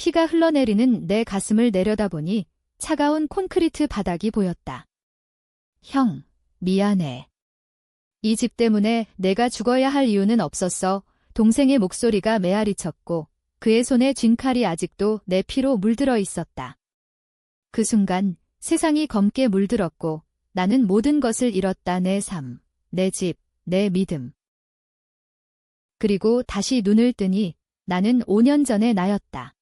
피가 흘러내리는 내 가슴을 내려다보니 차가운 콘크리트 바닥이 보였다. 형, 미안해. 이 집 때문에 내가 죽어야 할 이유는 없었어. 동생의 목소리가 메아리쳤고 그의 손에 쥔 칼이 아직도 내 피로 물들어 있었다. 그 순간 세상이 검게 물들었고 나는 모든 것을 잃었다. 내 삶, 내 집, 내 믿음. 그리고 다시 눈을 뜨니 나는 5년 전의 나였다.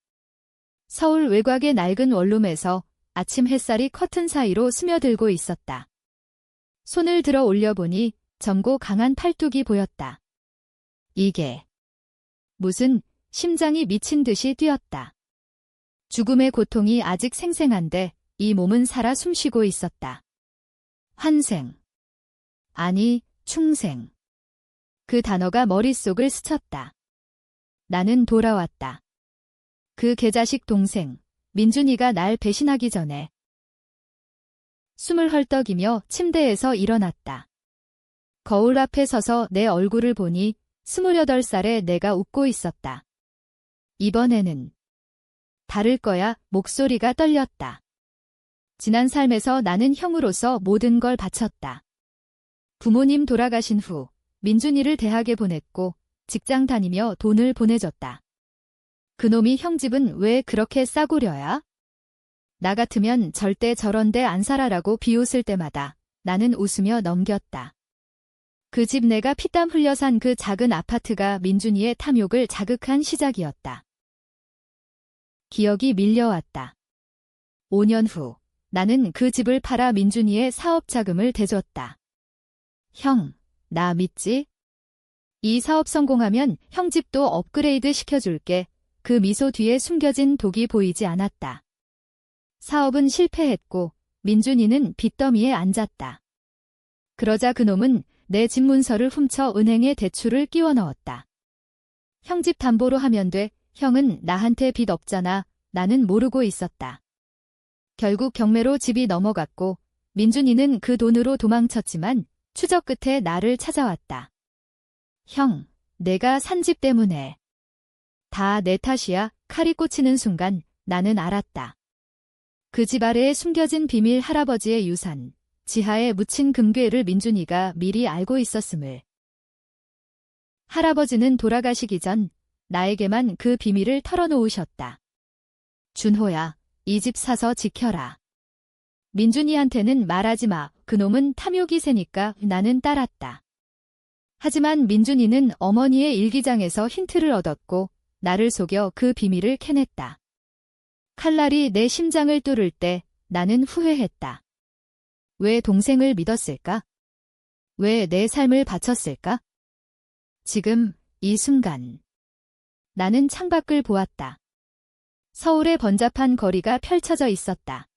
서울 외곽의 낡은 원룸에서 아침 햇살이 커튼 사이로 스며들고 있었다. 손을 들어 올려보니 젊고 강한 팔뚝이 보였다. 이게 무슨 심장이 미친 듯이 뛰었다. 죽음의 고통이 아직 생생한데 이 몸은 살아 숨쉬고 있었다. 환생. 아니, 충생. 그 단어가 머릿속을 스쳤다. 나는 돌아왔다. 그 개자식 동생, 민준이가 날 배신하기 전에. 숨을 헐떡이며 침대에서 일어났다. 거울 앞에 서서 내 얼굴을 보니 28살의 내가 웃고 있었다. 이번에는 다를 거야. 목소리가 떨렸다. 지난 삶에서 나는 형으로서 모든 걸 바쳤다. 부모님 돌아가신 후 민준이를 대학에 보냈고 직장 다니며 돈을 보내줬다. 그놈이 형 집은 왜 그렇게 싸구려야? 나 같으면 절대 저런 데 안 살아라고 비웃을 때마다 나는 웃으며 넘겼다. 그 집 내가 피땀 흘려 산 그 작은 아파트가 민준이의 탐욕을 자극한 시작이었다. 기억이 밀려왔다. 5년 후 나는 그 집을 팔아 민준이의 사업 자금을 대줬다. 형, 나 믿지? 이 사업 성공하면 형 집도 업그레이드 시켜줄게. 그 미소 뒤에 숨겨진 독이 보이지 않았다. 사업은 실패했고 민준이는 빚더미에 앉았다. 그러자 그놈은 내 집 문서를 훔쳐 은행에 대출을 끼워 넣었다. 형 집 담보로 하면 돼. 형은 나한테 빚 없잖아. 나는 모르고 있었다. 결국 경매로 집이 넘어갔고 민준이는 그 돈으로 도망쳤지만 추적 끝에 나를 찾아왔다. 형, 내가 산 집 때문에. 다 내 탓이야. 칼이 꽂히는 순간 나는 알았다. 그 집 아래에 숨겨진 비밀, 할아버지의 유산, 지하에 묻힌 금괴를 민준이가 미리 알고 있었음을. 할아버지는 돌아가시기 전 나에게만 그 비밀을 털어놓으셨다. 준호야, 이 집 사서 지켜라. 민준이한테는 말하지 마. 그놈은 탐욕이 세니까. 나는 따랐다. 하지만 민준이는 어머니의 일기장에서 힌트를 얻었고 나를 속여 그 비밀을 캐냈다. 칼날이 내 심장을 뚫을 때 나는 후회했다. 왜 동생을 믿었을까? 왜 내 삶을 바쳤을까? 지금 이 순간 나는 창밖을 보았다. 서울의 번잡한 거리가 펼쳐져 있었다.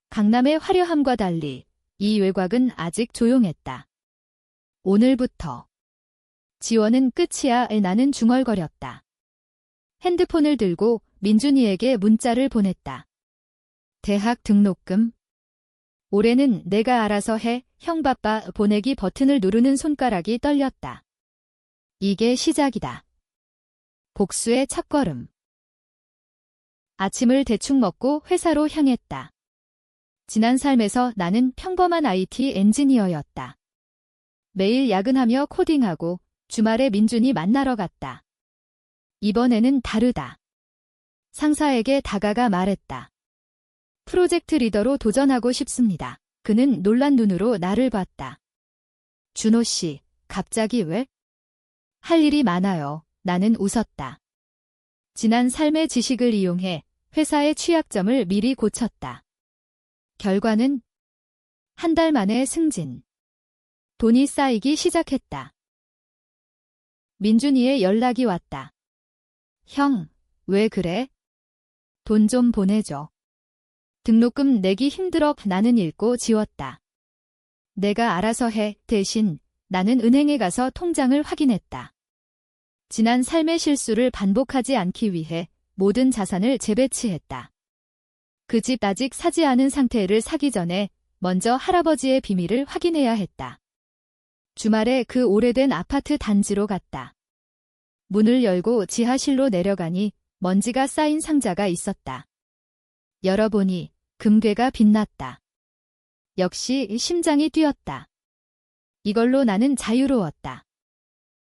강남의 화려함과 달리 이 외곽은 아직 조용했다. 오늘부터 지원은 끝이야. 나는 중얼거렸다. 핸드폰을 들고 민준이에게 문자를 보냈다. 대학 등록금? 올해는 내가 알아서 해. 형 바빠. 보내기 버튼을 누르는 손가락이 떨렸다. 이게 시작이다. 복수의 첫걸음. 아침을 대충 먹고 회사로 향했다. 지난 삶에서 나는 평범한 IT 엔지니어였다. 매일 야근하며 코딩하고 주말에 민준이 만나러 갔다. 이번에는 다르다. 상사에게 다가가 말했다. 프로젝트 리더로 도전하고 싶습니다. 그는 놀란 눈으로 나를 봤다. 준호 씨, 갑자기 왜? 할 일이 많아요. 나는 웃었다. 지난 삶의 지식을 이용해 회사의 취약점을 미리 고쳤다. 결과는 한 달 만에 승진. 돈이 쌓이기 시작했다. 민준이의 연락이 왔다. 형, 왜 그래? 돈 좀 보내줘. 등록금 내기 힘들어. 나는 읽고 지웠다. 내가 알아서 해. 대신 나는 은행에 가서 통장을 확인했다. 지난 삶의 실수를 반복하지 않기 위해 모든 자산을 재배치했다. 그 집 아직 사지 않은 상태를 사기 전에 먼저 할아버지의 비밀을 확인해야 했다. 주말에 그 오래된 아파트 단지로 갔다. 문을 열고 지하실로 내려가니 먼지가 쌓인 상자가 있었다. 열어보니 금괴가 빛났다. 역시 심장이 뛰었다. 이걸로 나는 자유로웠다.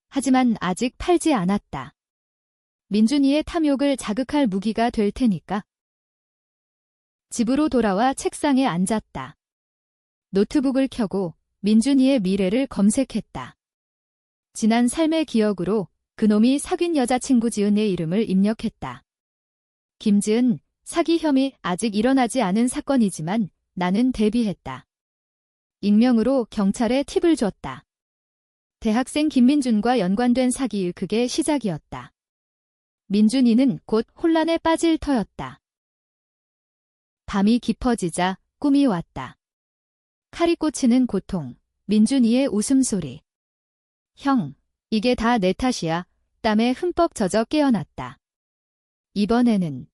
하지만 아직 팔지 않았다. 민준이의 탐욕을 자극할 무기가 될 테니까. 집으로 돌아와 책상에 앉았다. 노트북을 켜고 민준이의 미래를 검색했다. 지난 삶의 기억으로 그놈이 사귄 여자친구 지은의 이름을 입력했다. 김지은, 사기 혐의 아직 일어나지 않은 사건이지만 나는 대비했다. 익명으로 경찰에 팁을 줬다. 대학생 김민준과 연관된 사기의 그게 시작이었다. 민준이는 곧 혼란에 빠질 터였다. 밤이 깊어지자 꿈이 왔다. 칼이 꽂히는 고통, 민준이의 웃음소리. 형, 이게 다 내 탓이야. 땀에 흠뻑 젖어 깨어났다. 이번에는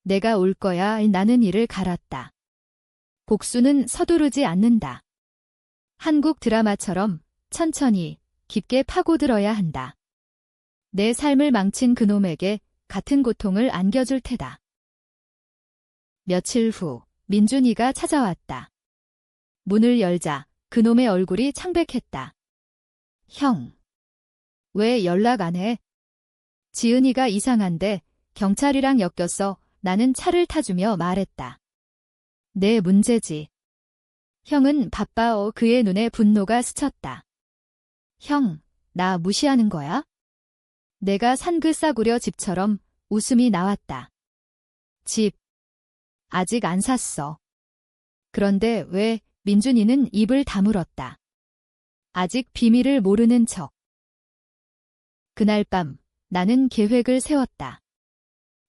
내가 올 거야. 나는 이를 갈았다. 복수는 서두르지 않는다. 한국 드라마처럼 천천히 깊게 파고들어야 한다. 내 삶을 망친 그놈에게 같은 고통을 안겨줄 테다. 며칠 후 민준이가 찾아왔다. 문을 열자 그놈의 얼굴이 창백했다. 형, 왜 연락 안 해? 지은이가 이상한데 경찰이랑 엮였어. 나는 차를 타주며 말했다. 내 문제지. 형은 바빠. 그의 눈에 분노가 스쳤다. 형, 나 무시하는 거야? 내가 산 그 싸구려 집처럼 웃음이 나왔다. 집. 아직 안 샀어. 그런데 왜? 민준이는 입을 다물었다. 아직 비밀을 모르는 척. 그날 밤 나는 계획을 세웠다.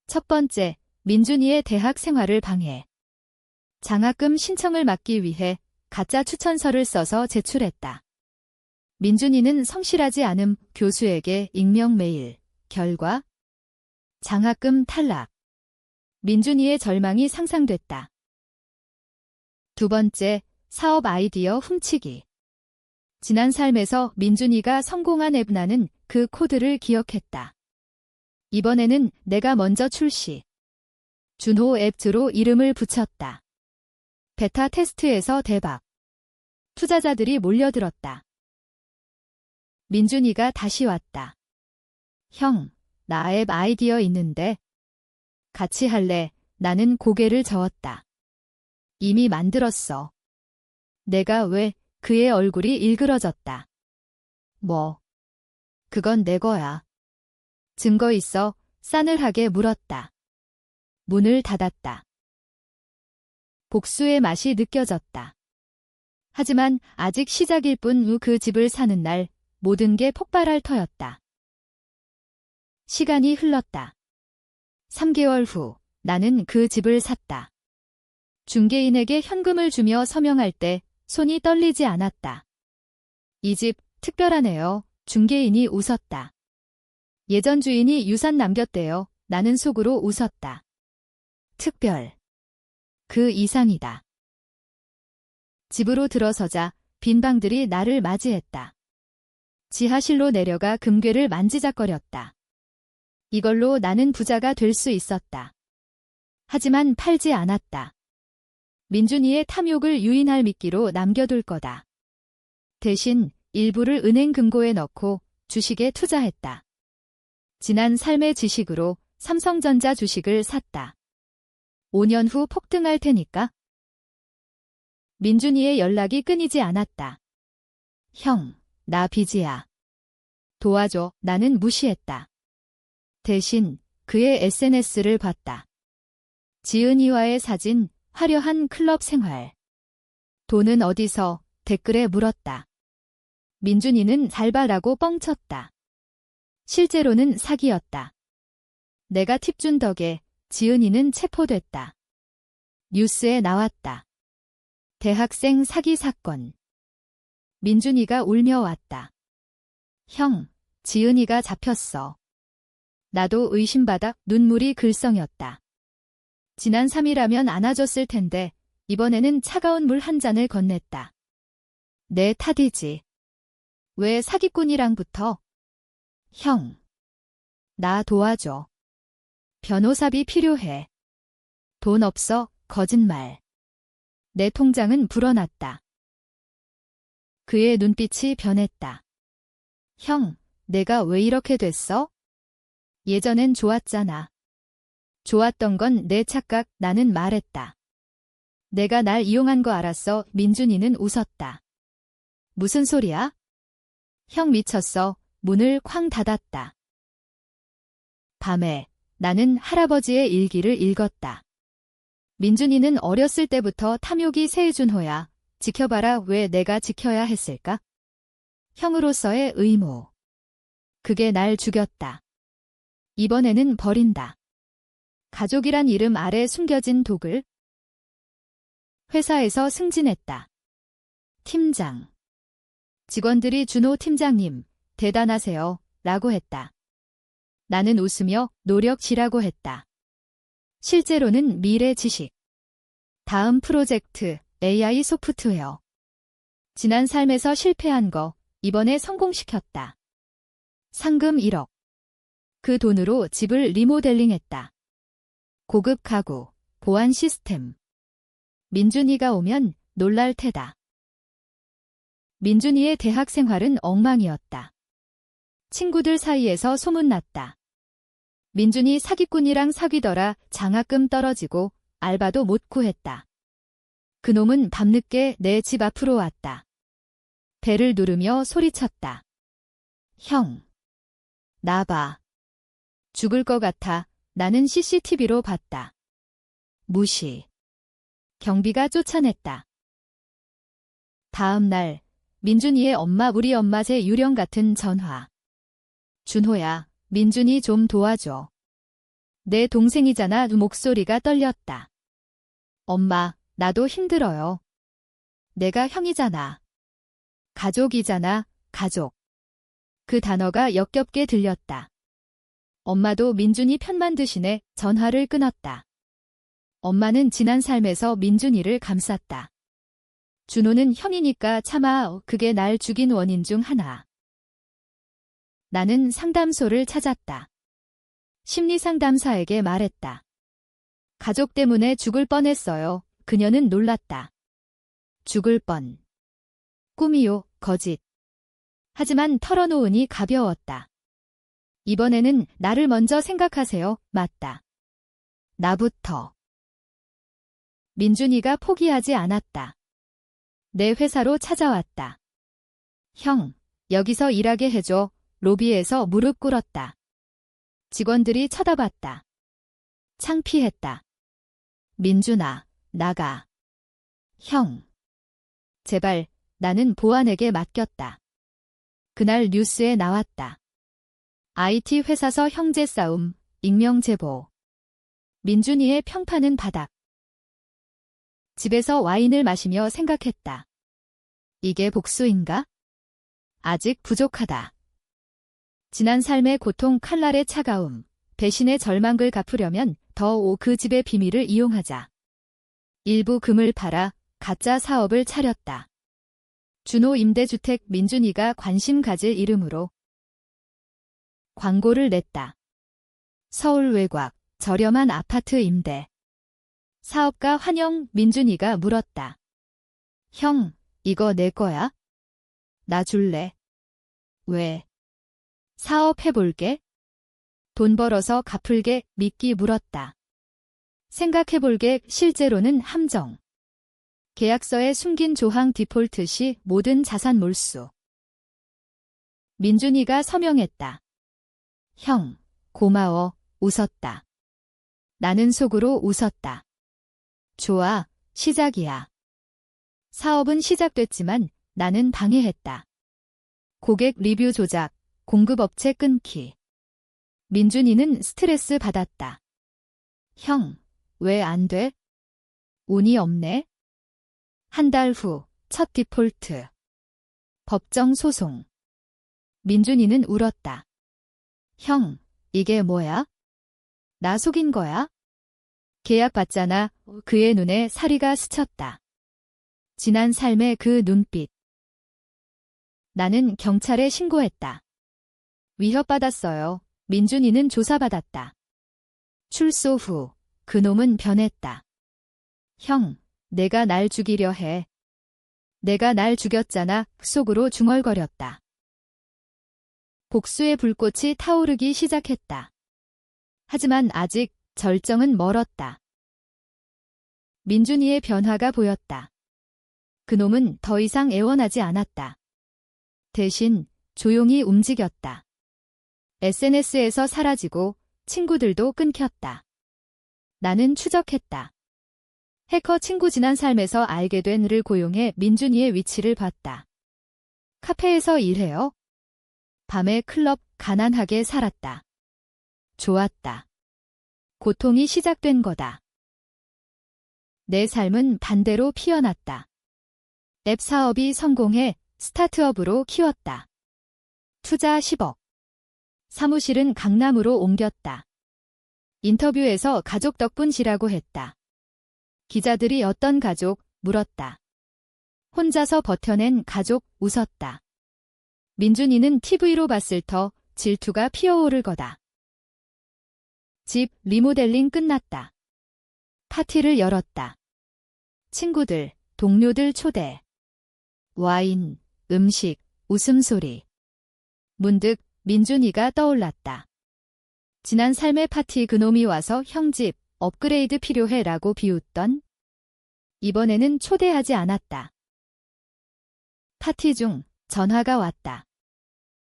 첫 번째, 민준이의 대학 생활을 방해. 장학금 신청을 막기 위해 가짜 추천서를 써서 제출했다. 민준이는 성실하지 않음, 교수에게 익명 메일, 결과 장학금 탈락. 민준이의 절망이 상상됐다. 두 번째, 사업 아이디어 훔치기. 지난 삶에서 민준이가 성공한 앱 나는 그 코드를 기억했다. 이번에는 내가 먼저 출시. 준호 앱즈로 이름을 붙였다. 베타 테스트에서 대박. 투자자들이 몰려들었다. 민준이가 다시 왔다. 형, 나 앱 아이디어 있는데. 같이 할래? 나는 고개를 저었다. 이미 만들었어. 내가 왜? 그의 얼굴이 일그러졌다. 뭐? 그건 내 거야. 증거 있어? 싸늘하게 물었다. 문을 닫았다. 복수의 맛이 느껴졌다. 하지만 아직 시작일 뿐. 그 집을 사는 날 모든 게 폭발할 터였다. 시간이 흘렀다. 3개월 후 나는 그 집을 샀다. 중개인에게 현금을 주며 서명할 때 손이 떨리지 않았다. 이 집 특별하네요. 중개인이 웃었다. 예전 주인이 유산 남겼대요. 나는 속으로 웃었다. 특별. 그 이상이다. 집으로 들어서자 빈 방들이 나를 맞이했다. 지하실로 내려가 금괴를 만지작거렸다. 이걸로 나는 부자가 될 수 있었다. 하지만 팔지 않았다. 민준이의 탐욕을 유인할 미끼로 남겨둘 거다. 대신 일부를 은행 금고에 넣고 주식에 투자했다. 지난 삶의 지식으로 삼성전자 주식을 샀다. 5년 후 폭등할 테니까. 민준이의 연락이 끊이지 않았다. 형, 나 빚이야. 도와줘. 나는 무시했다. 대신 그의 SNS를 봤다. 지은이와의 사진, 화려한 클럽 생활. 돈은 어디서? 댓글에 물었다. 민준이는 잘 봐라고 뻥쳤다. 실제로는 사기였다. 내가 팁 준 덕에 지은이는 체포됐다. 뉴스에 나왔다. 대학생 사기 사건. 민준이가 울며 왔다. 형, 지은이가 잡혔어. 나도 의심받아. 눈물이 글썽였다. 지난 3일하면 안아줬을 텐데 이번에는 차가운 물 한 잔을 건넸다. 내 탓이지. 왜 사기꾼이랑 붙어? 형, 나 도와줘. 변호사비 필요해. 돈 없어, 거짓말. 내 통장은 불어났다. 그의 눈빛이 변했다. 형, 내가 왜 이렇게 됐어? 예전엔 좋았잖아. 좋았던 건 내 착각, 나는 말했다. 내가 날 이용한 거 알았어. 민준이는 웃었다. 무슨 소리야? 형 미쳤어. 문을 쾅 닫았다. 밤에 나는 할아버지의 일기를 읽었다. 민준이는 어렸을 때부터 탐욕이 세준호야. 지켜봐라. 왜 내가 지켜야 했을까? 형으로서의 의무. 그게 날 죽였다. 이번에는 버린다. 가족이란 이름 아래 숨겨진 독을. 회사에서 승진했다. 팀장. 직원들이 준호 팀장님, 대단하세요. 라고 했다. 나는 웃으며 노력지라고 했다. 실제로는 미래 지식. 다음 프로젝트, AI 소프트웨어. 지난 삶에서 실패한 거, 이번에 성공시켰다. 상금 1억. 그 돈으로 집을 리모델링했다. 고급 가구, 보안 시스템. 민준이가 오면 놀랄 테다. 민준이의 대학 생활은 엉망이었다. 친구들 사이에서 소문났다. 민준이 사기꾼이랑 사귀더라. 장학금 떨어지고 알바도 못 구했다. 그놈은 밤늦게 내 집 앞으로 왔다. 배를 누르며 소리쳤다. 형. 나 봐. 죽을 것 같아. 나는 CCTV로 봤다. 무시. 경비가 쫓아냈다. 다음 날 민준이의 엄마 우리 엄마 제 유령 같은 전화. 준호야, 민준이 좀 도와줘. 내 동생이잖아. 목소리가 떨렸다. 엄마, 나도 힘들어요. 내가 형이잖아. 가족이잖아, 가족. 그 단어가 역겹게 들렸다. 엄마도 민준이 편만 드시네. 전화를 끊었다. 엄마는 지난 삶에서 민준이를 감쌌다. 준호는 형이니까 참아. 그게 날 죽인 원인 중 하나. 나는 상담소를 찾았다. 심리상담사에게 말했다. 가족 때문에 죽을 뻔했어요. 그녀는 놀랐다. 죽을 뻔. 꿈이요, 거짓. 하지만 털어놓으니 가벼웠다. 이번에는 나를 먼저 생각하세요. 맞다. 나부터. 민준이가 포기하지 않았다. 내 회사로 찾아왔다. 형, 여기서 일하게 해줘. 로비에서 무릎 꿇었다. 직원들이 쳐다봤다. 창피했다. 민준아, 나가. 형. 제발, 나는 보안에게 맡겼다. 그날 뉴스에 나왔다. IT 회사서 형제 싸움, 익명 제보. 민준이의 평판은 바닥. 집에서 와인을 마시며 생각했다. 이게 복수인가? 아직 부족하다. 지난 삶의 고통, 칼날의 차가움, 배신의 절망을 갚으려면 더 그 집의 비밀을 이용하자. 일부 금을 팔아 가짜 사업을 차렸다. 준호 임대주택 민준이가 관심 가질 이름으로 광고를 냈다. 서울 외곽, 저렴한 아파트 임대. 사업가 환영. 민준이가 물었다. 형, 이거 내 거야? 나 줄래? 왜? 사업해볼게. 돈 벌어서 갚을게. 미끼 물었다. 생각해볼게. 실제로는 함정. 계약서에 숨긴 조항 디폴트 시 모든 자산 몰수. 민준이가 서명했다. 형, 고마워. 웃었다. 나는 속으로 웃었다. 좋아, 시작이야. 사업은 시작됐지만 나는 방해했다. 고객 리뷰 조작, 공급업체 끊기. 민준이는 스트레스 받았다. 형, 왜 안 돼? 운이 없네. 한 달 후, 첫 디폴트. 법정 소송. 민준이는 울었다. 형, 이게 뭐야? 나 속인 거야? 계약 받잖아. 그의 눈에 사리가 스쳤다. 지난 삶의 그 눈빛. 나는 경찰에 신고했다. 위협받았어요. 민준이는 조사받았다. 출소 후 그놈은 변했다. 형, 내가 날 죽이려 해. 내가 날 죽였잖아. 속으로 중얼거렸다. 복수의 불꽃이 타오르기 시작했다. 하지만 아직 절정은 멀었다. 민준이의 변화가 보였다. 그놈은 더 이상 애원하지 않았다. 대신 조용히 움직였다. SNS에서 사라지고 친구들도 끊겼다. 나는 추적했다. 해커 친구 지난 삶에서 알게 된를 고용해 민준이의 위치를 봤다. 카페에서 일해요. 밤에 클럽 가난하게 살았다. 좋았다. 고통이 시작된 거다. 내 삶은 반대로 피어났다. 앱 사업이 성공해 스타트업으로 키웠다. 투자 10억. 사무실은 강남으로 옮겼다. 인터뷰에서 가족 덕분이라고 했다. 기자들이 어떤 가족? 물었다. 혼자서 버텨낸 가족 웃었다. 민준이는 TV로 봤을 터 질투가 피어오를 거다. 집 리모델링 끝났다. 파티를 열었다. 친구들, 동료들 초대. 와인, 음식, 웃음소리. 문득 민준이가 떠올랐다. 지난 삶의 파티 그놈이 와서 형 집 업그레이드 필요해 라고 비웃던. 이번에는 초대하지 않았다. 파티 중 전화가 왔다.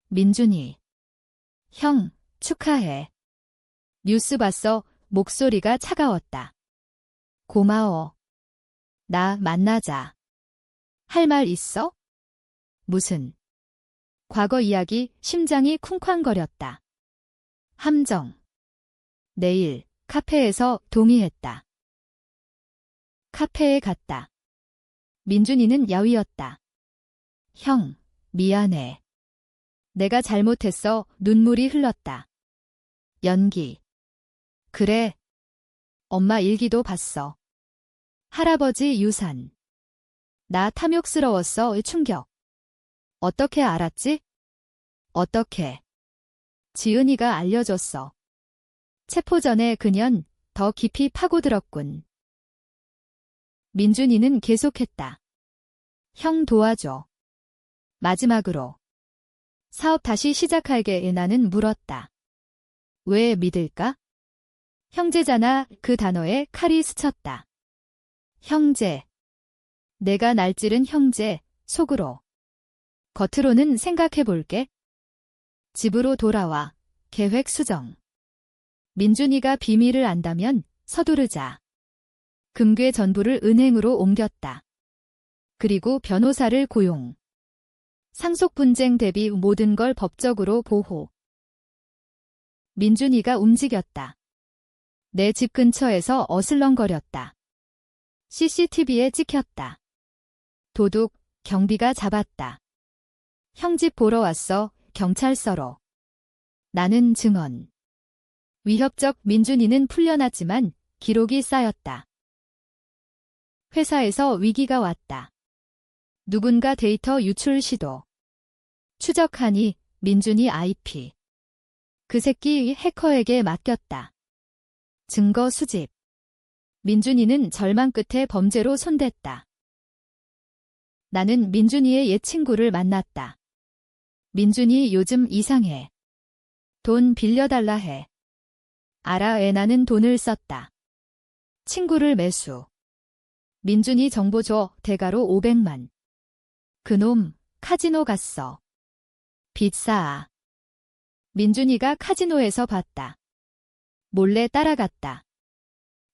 민준이. 형, 축하해. 뉴스 봤어. 목소리가 차가웠다. 고마워. 나 만나자. 할 말 있어? 무슨? 과거 이야기. 심장이 쿵쾅거렸다. 함정. 내일 카페에서 동의했다. 카페에 갔다. 민준이는 야위었다. 형, 미안해. 내가 잘못했어. 눈물이 흘렀다. 연기. 그래. 엄마 일기도 봤어. 할아버지 유산. 나 탐욕스러웠어. 충격. 어떻게 알았지? 어떻게? 지은이가 알려줬어. 체포 전에 그년 더 깊이 파고들었군. 민준이는 계속했다. 형 도와줘. 마지막으로. 사업 다시 시작할게. 나는 물었다. 왜 믿을까? 형제잖아. 그 단어에 칼이 스쳤다. 형제. 내가 날 찌른 형제. 속으로. 겉으로는 생각해볼게. 집으로 돌아와. 계획 수정. 민준이가 비밀을 안다면 서두르자. 금괴 전부를 은행으로 옮겼다. 그리고 변호사를 고용. 상속 분쟁 대비 모든 걸 법적으로 보호. 민준이가 움직였다. 내 집 근처에서 어슬렁거렸다. CCTV에 찍혔다. 도둑, 경비가 잡았다. 형 집 보러 왔어. 경찰서로. 나는 증언. 위협적. 민준이는 풀려났지만 기록이 쌓였다. 회사에서 위기가 왔다. 누군가 데이터 유출 시도. 추적하니 민준이 IP. 그 새끼 해커에게 맡겼다. 증거 수집. 민준이는 절망 끝에 범죄로 손댔다. 나는 민준이의 옛 친구를 만났다. 민준이 요즘 이상해. 돈 빌려달라 해. 알아. 나는 돈을 썼다. 친구를 매수. 민준이 정보 줘. 대가로 500만. 그놈 카지노 갔어. 빚 쌓아. 민준이가 카지노에서 봤다. 몰래 따라갔다.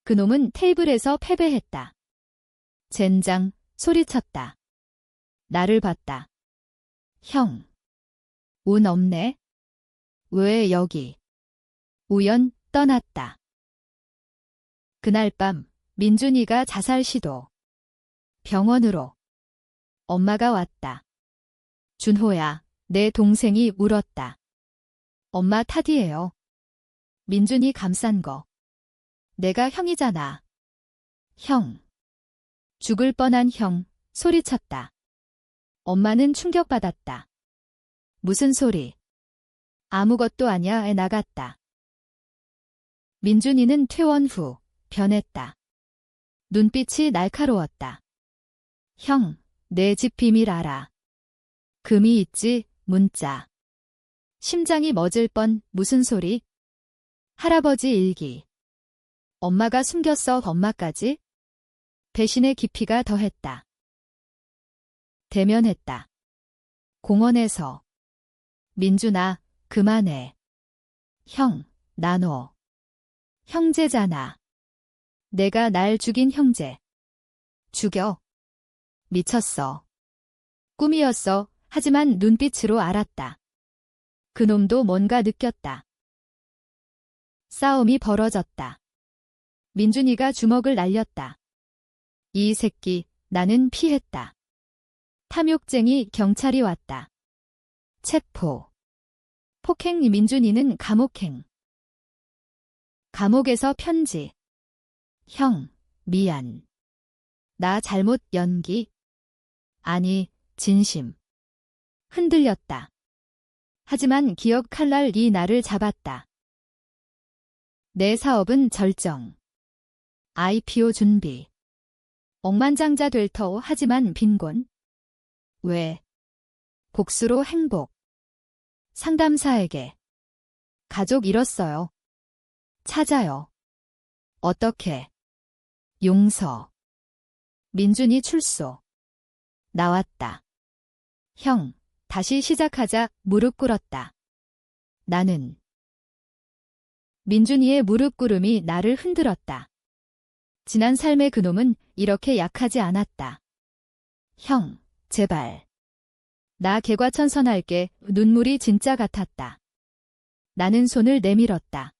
그놈은 테이블에서 패배했다. 젠장. 소리쳤다. 나를 봤다. 형. 운 없네. 왜 여기? 우연. 떠났다. 그날 밤 민준이가 자살 시도. 병원으로. 엄마가 왔다. 준호야, 내 동생이 울었다. 엄마 탓이에요. 민준이 감싼 거. 내가 형이잖아. 형. 죽을 뻔한 형. 소리쳤다. 엄마는 충격받았다. 무슨 소리? 아무것도 아냐. 나갔다. 민준이는 퇴원 후 변했다. 눈빛이 날카로웠다. 형, 내 집 비밀 알아. 금이 있지, 문자. 심장이 멎을 뻔, 무슨 소리? 할아버지 일기. 엄마가 숨겼어, 엄마까지? 배신의 깊이가 더했다. 대면했다. 공원에서. 민준아, 그만해. 형, 나 너. 형제잖아. 내가 날 죽인 형제. 죽여. 미쳤어. 꿈이었어. 하지만 눈빛으로 알았다. 그놈도 뭔가 느꼈다. 싸움이 벌어졌다. 민준이가 주먹을 날렸다. 이 새끼, 나는 피했다. 탐욕쟁이 경찰이 왔다. 체포. 폭행 민준이는 감옥행. 감옥에서 편지. 형, 미안. 나 잘못 연기. 아니, 진심. 흔들렸다. 하지만 기억 칼날이 나를 잡았다. 내 사업은 절정. IPO 준비. 억만장자 될 터 하지만 빈곤. 왜? 복수로 행복. 상담사에게. 가족 잃었어요. 찾아요. 어떻게? 용서. 민준이 출소. 나왔다. 형, 다시 시작하자. 무릎 꿇었다. 나는. 민준이의 무릎 꿇음이 나를 흔들었다. 지난 삶의 그놈은 이렇게 약하지 않았다. 형, 제발. 나 개과천선할게. 눈물이 진짜 같았다. 나는 손을 내밀었다.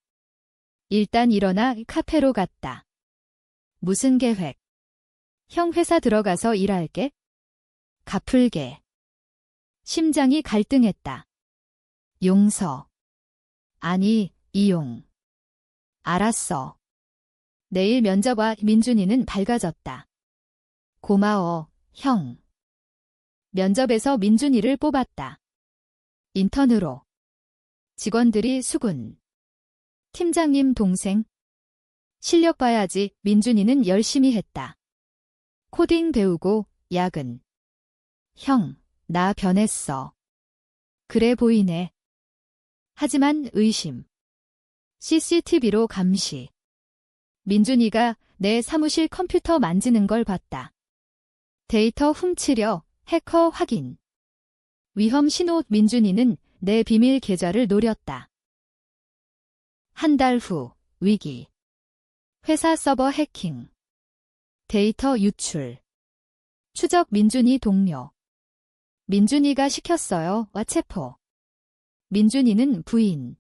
일단 일어나 카페로 갔다. 무슨 계획? 형 회사 들어가서 일할게. 갚을게. 심장이 갈등했다. 용서. 아니, 이용. 알았어. 내일 면접 와. 민준이는 밝아졌다. 고마워, 형. 면접에서 민준이를 뽑았다. 인턴으로. 직원들이 수군. 팀장님 동생. 실력 봐야지. 민준이는 열심히 했다. 코딩 배우고 야근. 형, 나 변했어. 그래 보이네. 하지만 의심. CCTV로 감시. 민준이가 내 사무실 컴퓨터 만지는 걸 봤다. 데이터 훔치려 해커 확인. 위험 신호. 민준이는 내 비밀 계좌를 노렸다. 한 달 후 위기. 회사 서버 해킹. 데이터 유출. 추적. 민준이 동료. 민준이가 시켰어요. 와 체포. 민준이는 부인.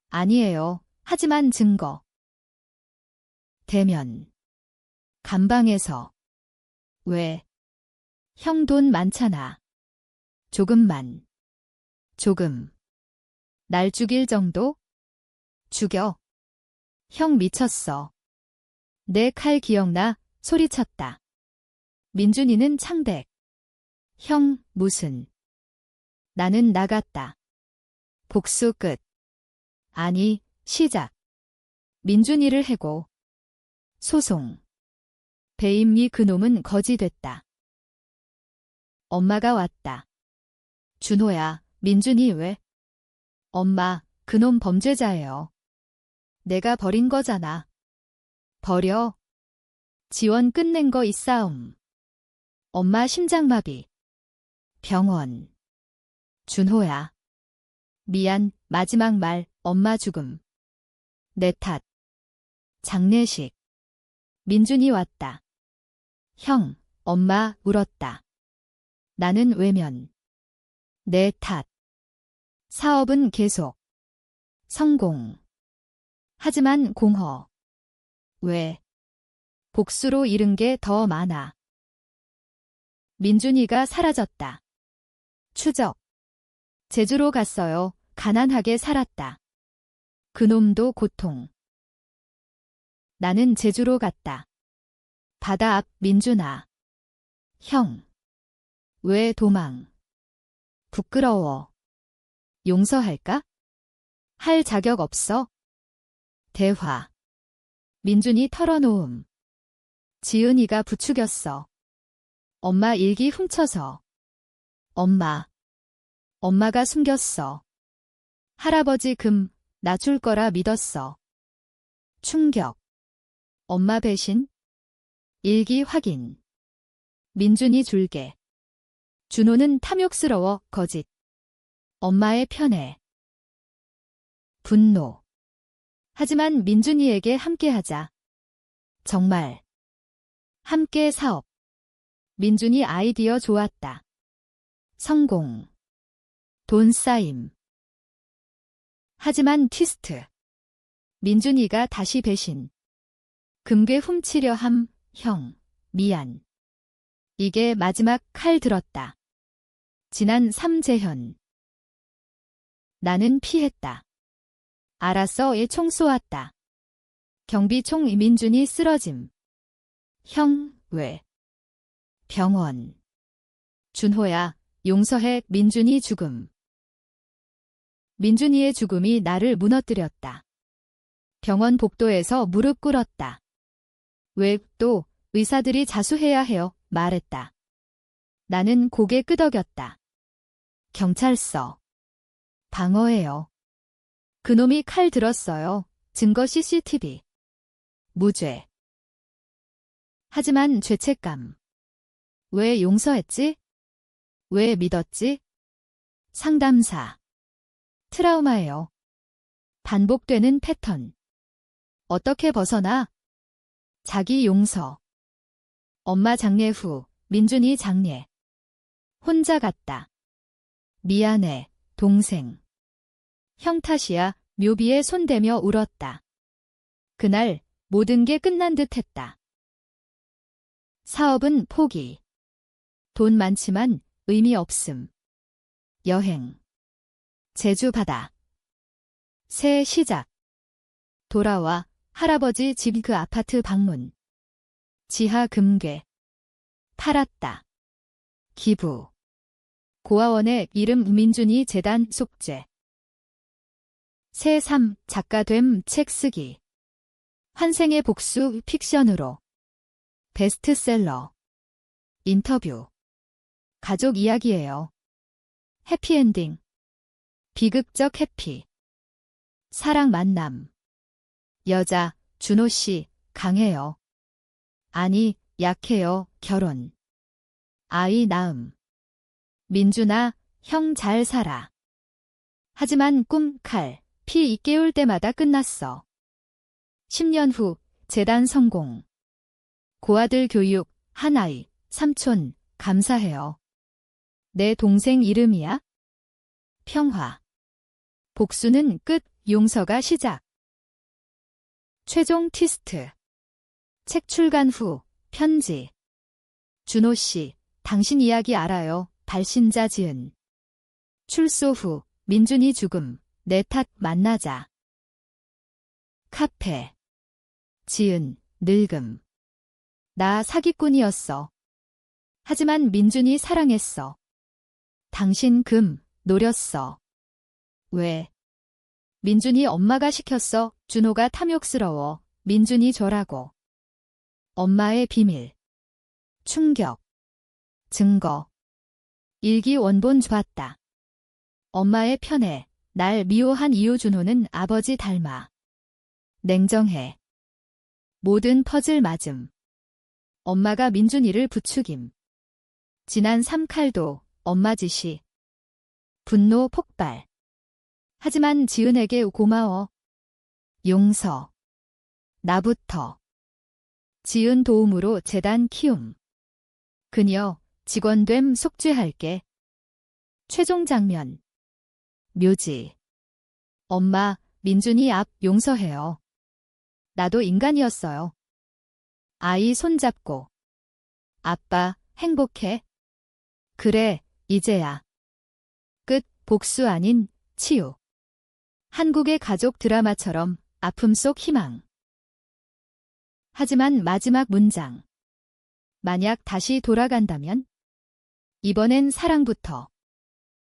아니에요. 하지만 증거. 대면. 감방에서. 왜? 형 돈 많잖아. 조금만. 조금. 날 죽일 정도? 죽여. 형 미쳤어. 내 칼 기억나? 소리쳤다. 민준이는 창백. 형, 무슨. 나는 나갔다. 복수 끝. 아니, 시작. 민준이를 해고. 소송. 배임리. 그놈은 거지 됐다. 엄마가 왔다. 준호야, 민준이 왜? 엄마, 그놈 범죄자예요. 내가 버린 거잖아. 버려. 지원 끝낸 거 이 싸움. 엄마 심장마비. 병원. 준호야. 미안. 마지막 말. 엄마 죽음. 내 탓. 장례식. 민준이 왔다. 형, 엄마 울었다. 나는 외면. 내 탓. 사업은 계속. 성공. 하지만 공허. 왜? 복수로 잃은 게 더 많아. 민준이가 사라졌다. 추적. 제주로 갔어요. 가난하게 살았다. 그놈도 고통. 나는 제주로 갔다. 바다 앞. 민준아. 형. 왜 도망? 부끄러워. 용서할까? 할 자격 없어. 대화. 민준이 털어놓음. 지은이가 부추겼어. 엄마 일기 훔쳐서. 엄마가 숨겼어. 할아버지 금, 나 줄 거라 믿었어. 충격. 엄마 배신? 일기 확인. 민준이 줄게. 준호는 탐욕스러워, 거짓. 엄마의 편애. 분노. 하지만 민준이에게 함께하자. 정말. 함께 사업. 민준이 아이디어 좋았다. 성공. 돈 쌓임. 하지만 트위스트. 민준이가 다시 배신. 금괴 훔치려 함, 형, 미안. 이게 마지막 칼 들었다. 지난 삼재현. 나는 피했다. 알았어, 애 총 쏘았다. 경비총 민준이 쓰러짐. 형, 왜? 병원. 준호야, 용서해. 민준이 죽음. 민준이의 죽음이 나를 무너뜨렸다. 병원 복도에서 무릎 꿇었다. 왜 또 의사들이 자수해야 해요, 말했다. 나는 고개 끄덕였다. 경찰서. 방어해요. 그놈이 칼 들었어요. 증거 CCTV. 무죄. 하지만 죄책감. 왜 용서했지? 왜 믿었지? 상담사. 트라우마예요. 반복되는 패턴. 어떻게 벗어나? 자기 용서. 엄마 장례 후, 민준이 장례. 혼자 갔다. 미안해, 동생. 형 탓이야. 묘비에 손대며 울었다. 그날 모든 게 끝난 듯 했다. 사업은 포기. 돈 많지만 의미 없음. 여행. 제주 바다. 새 시작. 돌아와 할아버지 집 그 아파트 방문. 지하 금괴. 팔았다. 기부. 고아원의 이름 민준이 재단 속죄. 새3 작가됨 책 쓰기. 환생의 복수 픽션으로. 베스트셀러. 인터뷰. 가족 이야기예요. 해피엔딩. 비극적 해피. 사랑 만남. 여자, 준호 씨, 강해요. 아니, 약해요, 결혼. 아이 낳음. 민준아, 형 잘 살아. 하지만 꿈, 칼, 피 2개월 때마다 끝났어. 10년 후, 재단 성공. 고아들 교육, 한 아이, 삼촌, 감사해요. 내 동생 이름이야? 평화. 복수는 끝, 용서가 시작. 최종 트위스트. 책 출간 후, 편지. 준호 씨, 당신 이야기 알아요. 발신자 지은. 출소 후, 민준이 죽음. 내 탓 만나자. 카페. 지은, 늙음. 나 사기꾼이었어. 하지만 민준이 사랑했어. 당신 금, 노렸어. 왜? 민준이 엄마가 시켰어. 준호가 탐욕스러워. 민준이 저라고. 엄마의 비밀. 충격. 증거. 일기 원본 봤다. 엄마의 편애. 날 미워한 이유. 준호는 아버지 닮아. 냉정해. 모든 퍼즐 맞음. 엄마가 민준이를 부추김. 지난 3칼도 엄마 짓이. 분노 폭발. 하지만 지은에게 고마워. 용서. 나부터. 지은 도움으로 재단 키움. 그녀, 직원됨 속죄할게. 최종 장면. 묘지. 엄마, 민준이 앞 용서해요. 나도 인간이었어요. 아이 손잡고. 아빠, 행복해? 그래, 이제야. 끝, 복수 아닌 치유. 한국의 가족 드라마처럼 아픔 속 희망. 하지만 마지막 문장. 만약 다시 돌아간다면? 이번엔 사랑부터.